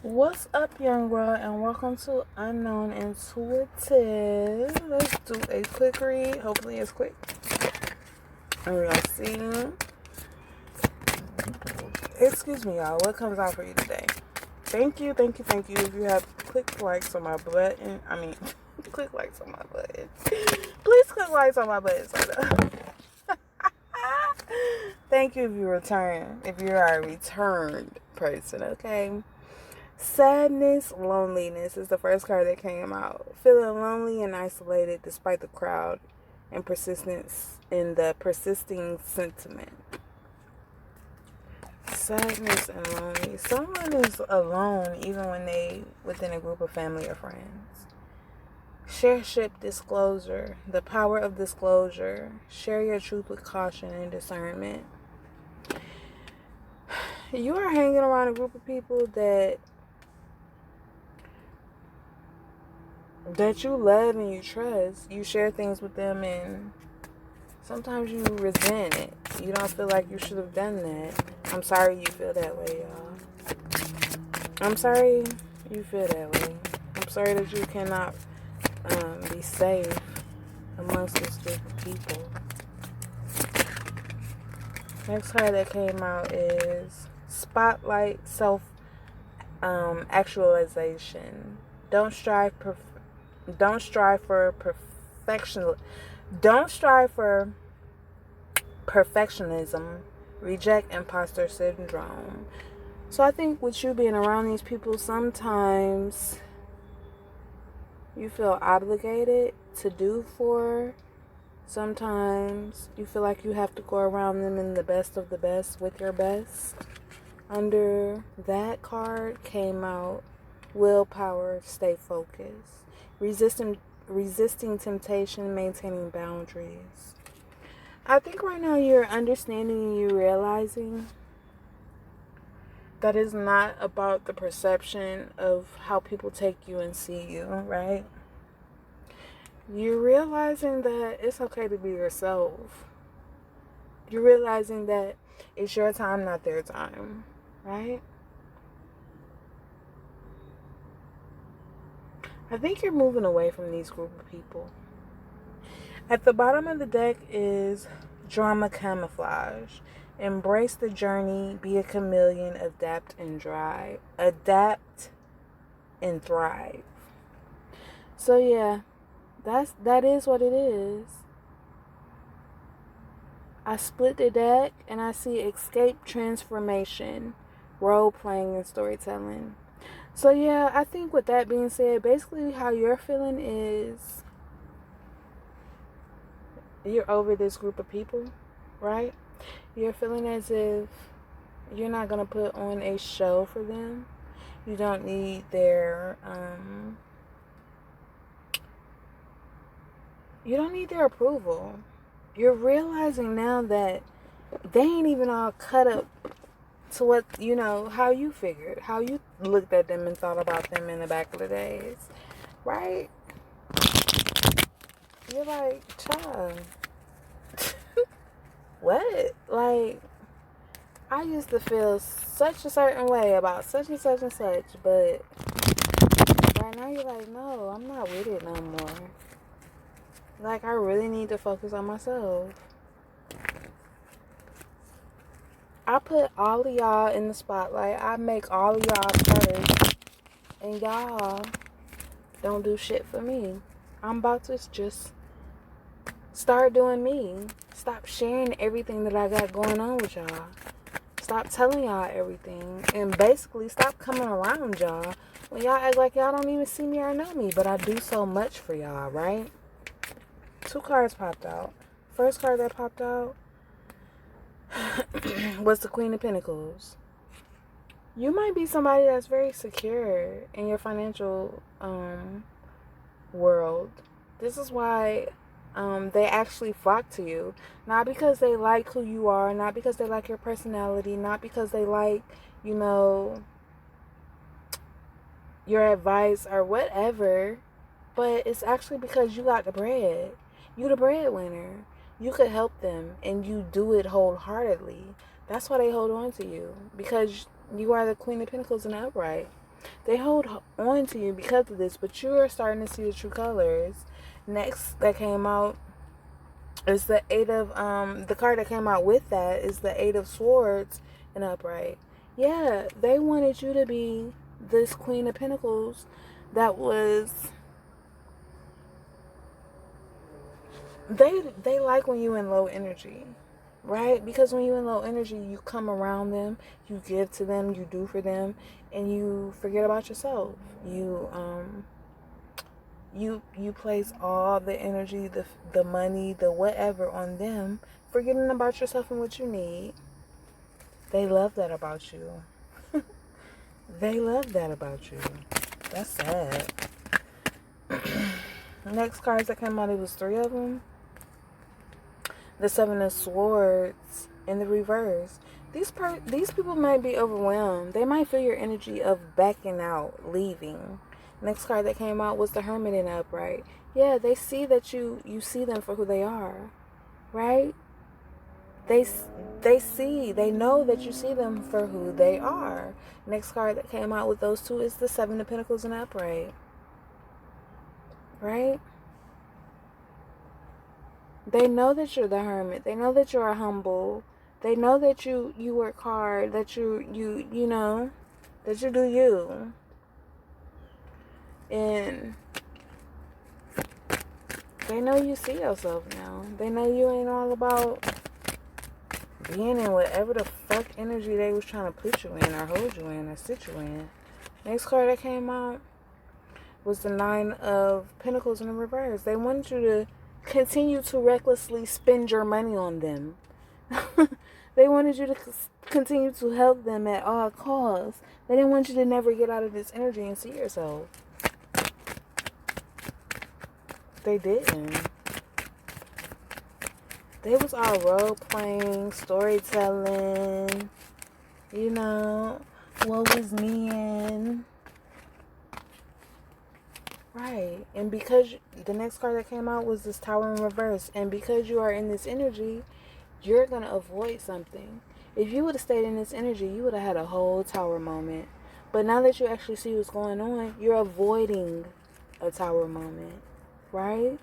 What's up, young world, and welcome to Unknown Intuitive. Let's do a quick read. Hopefully, it's quick. And we're gonna see. Excuse me, y'all. What comes out for you today? Thank you. If you have click likes on my button, click likes on my button. Please click likes on my button. Thank you if you return. If you are a returned person, okay. Sadness, loneliness is the first card that came out. Feeling lonely and isolated despite the crowd and persistence in the persisting sentiment. Sadness and lonely. Someone is alone even when they within a group of family or friends. Shareship disclosure. The power of disclosure. Share your truth with caution and discernment. You are hanging around a group of people that you love and you trust. You share things with them and sometimes you resent it. You don't feel like you should have done that. I'm sorry you feel that way, y'all. I'm sorry you feel that way. I'm sorry that you cannot be safe amongst this group of people. Next card that came out is Spotlight Self Actualization. Don't strive for perfection. Don't strive for perfectionism. Reject imposter syndrome. So I think with you being around these people, sometimes you feel obligated to do for. Sometimes you feel like you have to go around them in the best of the best with your best. Under that card came out willpower, stay focused. Resisting temptation, maintaining boundaries. I think right now you're understanding and you're realizing that it's not about the perception of how people take you and see you, right? You're realizing that it's okay to be yourself. You're realizing that it's your time, not their time, right? I think you're moving away from these group of people. At the bottom of the deck is drama camouflage. Embrace the journey, be a chameleon, adapt and thrive. So yeah, that is what it is. I split the deck and I see escape, transformation, role playing, and storytelling. So yeah, I think with that being said, basically how you're feeling is you're over this group of people, right? You're feeling as if you're not going to put on a show for them. You don't need their approval. You're realizing now that they ain't even all cut up to what, how you figured, how you looked at them and thought about them in the back of the days, right? You're like, child, what? Like, I used to feel such a certain way about such and such and such, but right now you're like, no, I'm not with it no more. Like, I really need to focus on myself. I put all of y'all in the spotlight. I make all of y'all first. And y'all don't do shit for me. I'm about to just start doing me. Stop sharing everything that I got going on with y'all. Stop telling y'all everything. And basically stop coming around y'all when y'all act like y'all don't even see me or know me. But I do so much for y'all, right? 2 cards popped out. First card that popped out was the Queen of Pentacles. You might be somebody that's very secure in your financial world. This is why they actually flock to you. Not because they like who you are, not because they like your personality, not because they like, your advice or whatever, but it's actually because you got the bread. You the breadwinner. You could help them and you do it wholeheartedly. That's why they hold on to you, because you are the Queen of Pentacles in the upright. They hold on to you because of this, but you are starting to see the true colors. Next that came out is the the card that came out with that is the Eight of Swords and upright. Yeah, they wanted you to be this Queen of Pentacles that was... They like when you're in low energy, right? Because when you're in low energy, you come around them, you give to them, you do for them, and you forget about yourself. You place all the energy, the money, the whatever on them, forgetting about yourself and what you need. They love that about you. They love that about you. That's sad. Next cards that came out, it was 3 of them. The Seven of Swords in the reverse. These people might be overwhelmed. They might feel your energy of backing out, leaving. Next card that came out was the Hermit in the upright. Yeah, they see that you see them for who they are, right? They know that you see them for who they are. Next card that came out with those two is the Seven of Pentacles in the upright, right? They know that you're the hermit. They know that you are humble. They know that you work hard, that you know, that you do you. And they know you see yourself now. They know you ain't all about being in whatever the fuck energy they was trying to put you in or hold you in or sit you in. Next card that came out was the Nine of Pentacles in the reverse. They wanted you to continue to recklessly spend your money on them. They wanted you to continue to help them at all costs. They didn't want you to never get out of this energy and see yourself. They didn't. They was all role-playing, storytelling, you know, what was me in. Right. And because the next card that came out was this Tower in reverse. And because you are in this energy, you're going to avoid something. If you would have stayed in this energy, you would have had a whole Tower moment. But now that you actually see what's going on, you're avoiding a Tower moment. Right?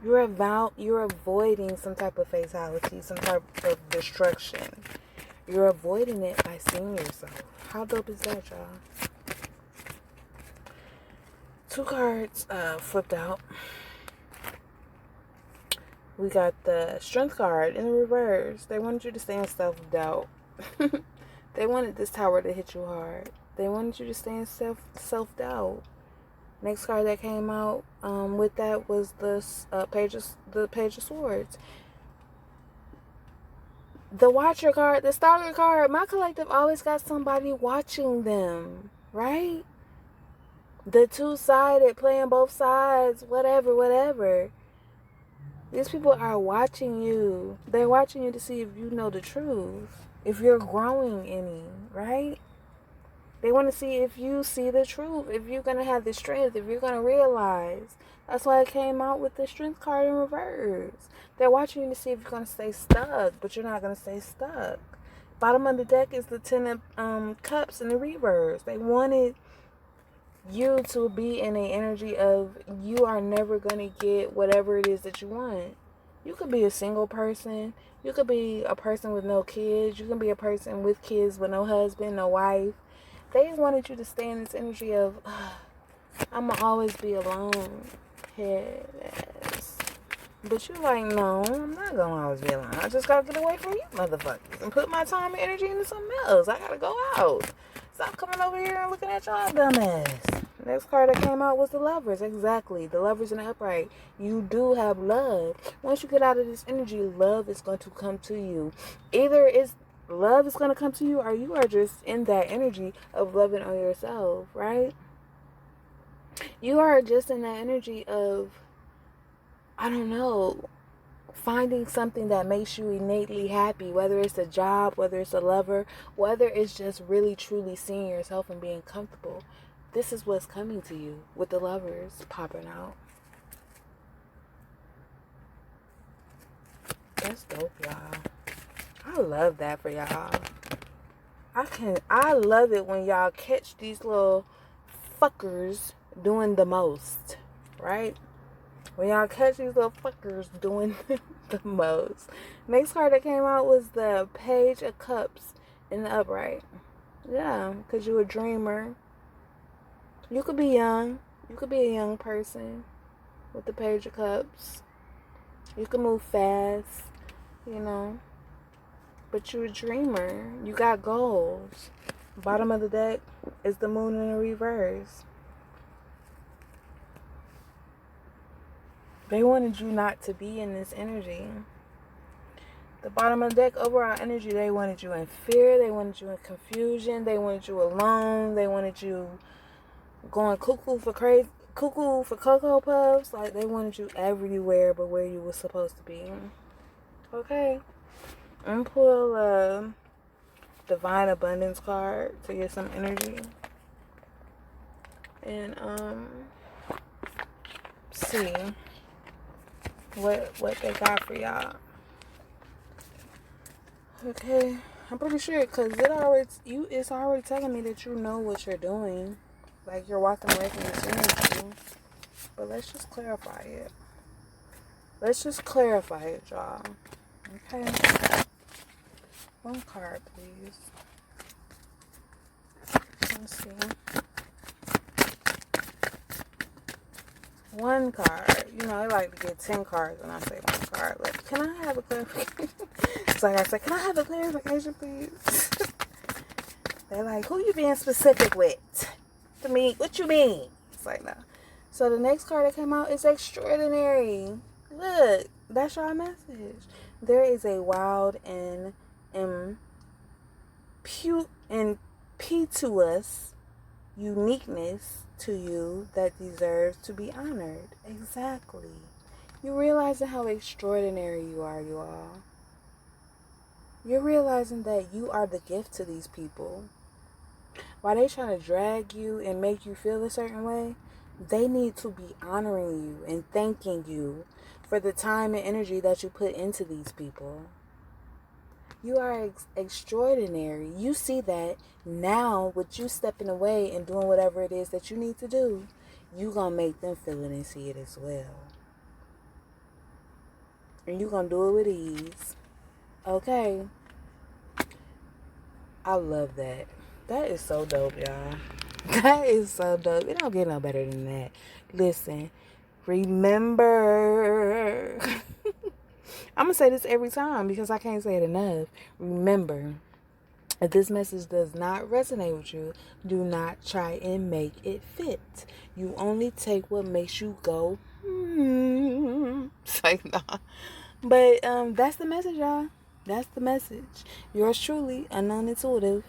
You're avoiding some type of fatality, some type of destruction. You're avoiding it by seeing yourself. How dope is that, y'all? 2 cards flipped out. We got the Strength card in the reverse. They wanted you to stay in self-doubt. They wanted this tower to hit you hard. They wanted you to stay in self-doubt. Next card that came out with that was the Page of Swords. The Watcher card, the Stalker card. My collective always got somebody watching them, right? The two-sided, playing both sides, whatever. These people are watching you. They're watching you to see if you know the truth, if you're growing any, right? They want to see if you see the truth, if you're going to have the strength, if you're going to realize. That's why it came out with the Strength card in reverse. They're watching you to see if you're going to stay stuck, but you're not going to stay stuck. Bottom of the deck is the Ten of Cups in the reverse. They wanted you to be in an energy of you are never going to get whatever it is that you want. You could be a single person. You could be a person with no kids. You can be a person with kids with no husband, no wife. They wanted you to stay in this energy of, I'm going to always be alone. Yes. But you're like, no, I'm not going to always be alone. I just got to get away from you motherfuckers and put my time and energy into something else. I got to go out. Stop coming over here and looking at y'all dumbass. Next card that came out was the Lovers. Exactly. The Lovers in the upright. You do have love. Once you get out of this energy, love is going to come to you. Either love is going to come to you, or you are just in that energy of loving on yourself, right? You are just in that energy of, I don't know, finding something that makes you innately happy, whether it's a job, whether it's a lover, whether it's just really truly seeing yourself and being comfortable. This is what's coming to you with the Lovers popping out. That's dope, y'all. I love that for y'all. I love it when y'all catch these little fuckers doing the most, right? When y'all catch these little fuckers doing the most. Next card that came out was the Page of Cups in the upright. Yeah, because you're a dreamer. You could be young. You could be a young person with the Page of Cups. You can move fast, you know. But you're a dreamer. You got goals. Bottom of the deck is the moon in the reverse. They wanted you not to be in this energy. The bottom of the deck, overall energy, they wanted you in fear. They wanted you in confusion. They wanted you alone. They wanted you going cuckoo for Cocoa Puffs. Like, they wanted you everywhere but where you were supposed to be. Okay. I'm pull a Divine Abundance card to get some energy. And see what they got for y'all. Okay, I'm pretty sure because it's already telling me that you know what you're doing, like you're walking away from this energy. But let's just clarify it. Y'all. Okay. One card, please. Let's see. One card. You know, I like to get 10 cards when I say one card. Like, can I have a clarification? It's like I said, can I have a clarification, please? They're like, who you being specific with? To me, what you mean? It's like, no. So the next card that came out is Extraordinary. Look, that's your message. There is a wild and impetuous uniqueness to you that deserves to be honored. Exactly. You realizing how extraordinary you are, you all. You're realizing that you are the gift to these people. While they trying to drag you and make you feel a certain way, they need to be honoring you and thanking you for the time and energy that you put into these people. You are extraordinary. You see that now with you stepping away and doing whatever it is that you need to do, you gonna make them feel it and see it as well. And you gonna do it with ease. Okay? I love that. That is so dope, y'all. That is so dope. It don't get no better than that. Listen, remember... I'm going to say this every time because I can't say it enough. Remember, if this message does not resonate with you, do not try and make it fit. You only take what makes you go, It's like, nah. But that's the message, y'all. That's the message. Yours truly, Unknown Intuitive.